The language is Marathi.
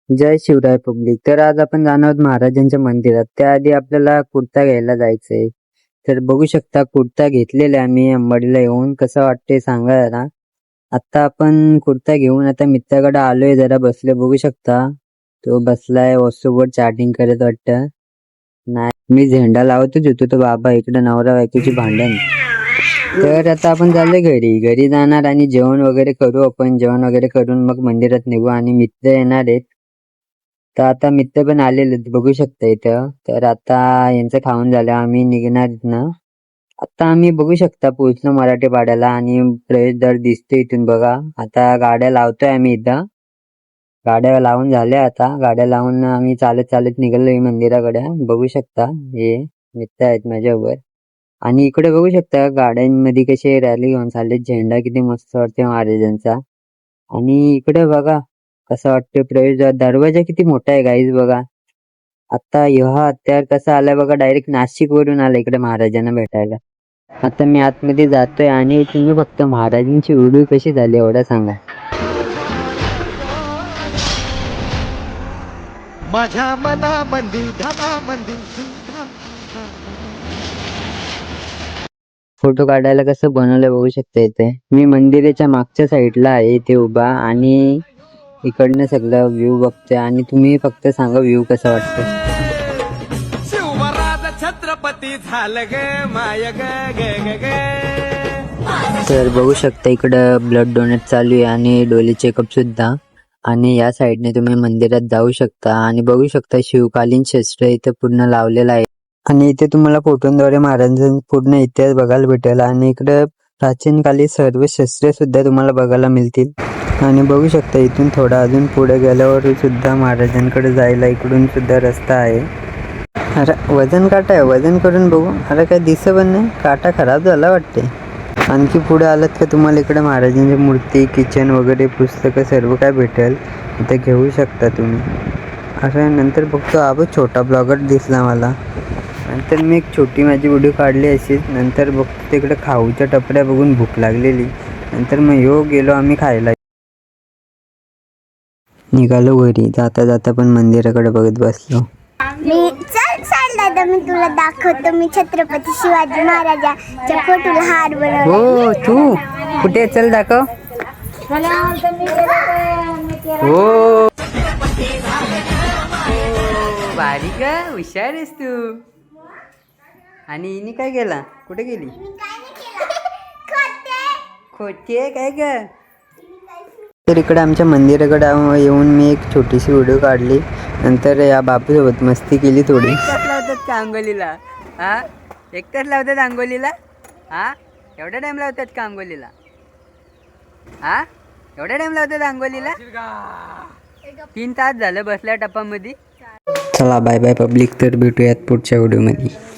जय शिवराय पब्लिक. तर आज आपण जाणार आहोत महाराजांच्या मंदिरात. त्याआधी आपल्याला कुर्ता घ्यायला जायचंय. तर बघू शकता कुर्ता घेतलेला आम्ही अंबाडीला येऊन. कसं वाटतंय सांगा जरा. आता आपण कुर्ता घेऊन आता मित्राकडे आलोय, जरा बसलोय बघू शकता. तो बसलाय व्हॉट्सअपवर चॅटिंग करत वाटतं. नाही, मी झेंडा लावतच होतो, तो बाबा इकडे नवरा बायकोची भांडण. तर आता आपण चाललोय घरी जाणार आणि जेवण वगैरे करू. आपण जेवण वगैरे करून मग मंदिरात निघू आणि मित्र येणार आहेत. तर आता मित्र पण आलेले बघू शकता इथं. तर आता यांचं खाऊन झालं आम्ही निघणार इथनं. आता आम्ही बघू शकता पोहोचलो मराठी पाड्याला आणि प्रवेशद्वार दिसतोय इथून बघा. आता गाड्या लावतोय आम्ही इथं. गाड्या लावून झाल्या, आता गाड्या लावून आम्ही चालत चालत निघालोय मंदिराकडे. बघू शकता हे मित्र आहेत माझ्यावर. आणि इकडे बघू शकता गाड्यांमध्ये कसे रॅली घेऊन चालले. झेंडा किती मस्त वाटते महाराजांचा. आणि इकडे बघा कसं वाटतं प्रवेशद्वार. दरवाजा किती मोठा आहे गाईज बघा. आता ह्या हत्यार कसा आलाय बघा, डायरेक्ट नाशिक वरून आला इकडे महाराजांना भेटायला. आता मी आतमध्ये जातोय आणि तुम्ही फक्त महाराजांची व्हिडिओ कशी झाली एवढं सांगा. माझ्या मनामंदी धनामंदी फोटो काढायला कसं बनवलंय बघू शकता इथे. मी मंदिराच्या मागच्या साईडला आहे इथे उभा आणि इकडनं सगळं व्ह्यू बघतोय आणि तुम्ही फक्त सांगा व्ह्यू कसा वाटतो. शिवराज छत्रपती झालं ग माय ग ग ग ग. तर बघू शकता इकडं ब्लड डोनेट चालू आहे आणि डोले चेकअप सुद्धा. आणि या साईडने तुम्ही मंदिरात जाऊ शकता आणि बघू शकता शिवकालीन शस्त्र इथे पूर्ण लावलेलं आहे. आणि इथे तुम्हाला फोटोंद्वारे महाराजांचा पूर्ण इतिहास बघायला भेटेल. आणि इकडे प्राचीन काली सर्व शस्त्रे सुद्धा तुम्हाला बघायला मिळतील. आणि बघू शकता इथून थोडा अजून पुढे गेल्यावर सुद्धा महाराजांकडे जायला इकडून सुद्धा रस्ता आहे. अरे वजन काटा आहे, वजन करून बघू. अरे काय दिसत पण नाही, काटा खराब झाला वाटते. आणखी पुढे आलात का तुम्हाला इकडे महाराजांची मूर्ती, किचन वगैरे पुस्तकं सर्व काय भेटेल इथे घेऊ शकता तुम्ही. अरे नंतर बघतो आबा छोटा ब्लॉगर दिसला मला. नंतर मी एक छोटी माझी व्हिडिओ काढली अशीच. नंतर बघतो तिकडे खाऊच्या टपऱ्या बघून भूक लागलेली. नंतर मग गेलो आम्ही खायला. निघालो घरी. जाता जाता पण मंदिराकडे बघत बसलो. मी चल दादा, मी तुला दाखवतो. मी छत्रपती शिवाजी महाराजांच्या फोटोला हार बनवला. हो तू कुठे, चल दाखव. हो बारीक हुशार आहेस तू. आणि हिने काय केला, कुठे गेली? खोटी आहे काय ग. तर इकडे आमच्या मंदिराकडे येऊन मी एक छोटीशी व्हिडिओ काढली. नंतर या बापूसोबत मस्ती केली थोडी. एकटाच लावतात का अंगोलीला? हा, एकटाच लावतात अंगोलीला? हा, एवढा टाइम लावतात का अंगोलीला? हा, एवढा टाइम लावतात अंगोलीला? 3 तास झालं बसल्या टप्पामध्ये. चला बाय बाय पब्लिक. तर भेटूयात पुढच्या व्हिडिओमध्ये.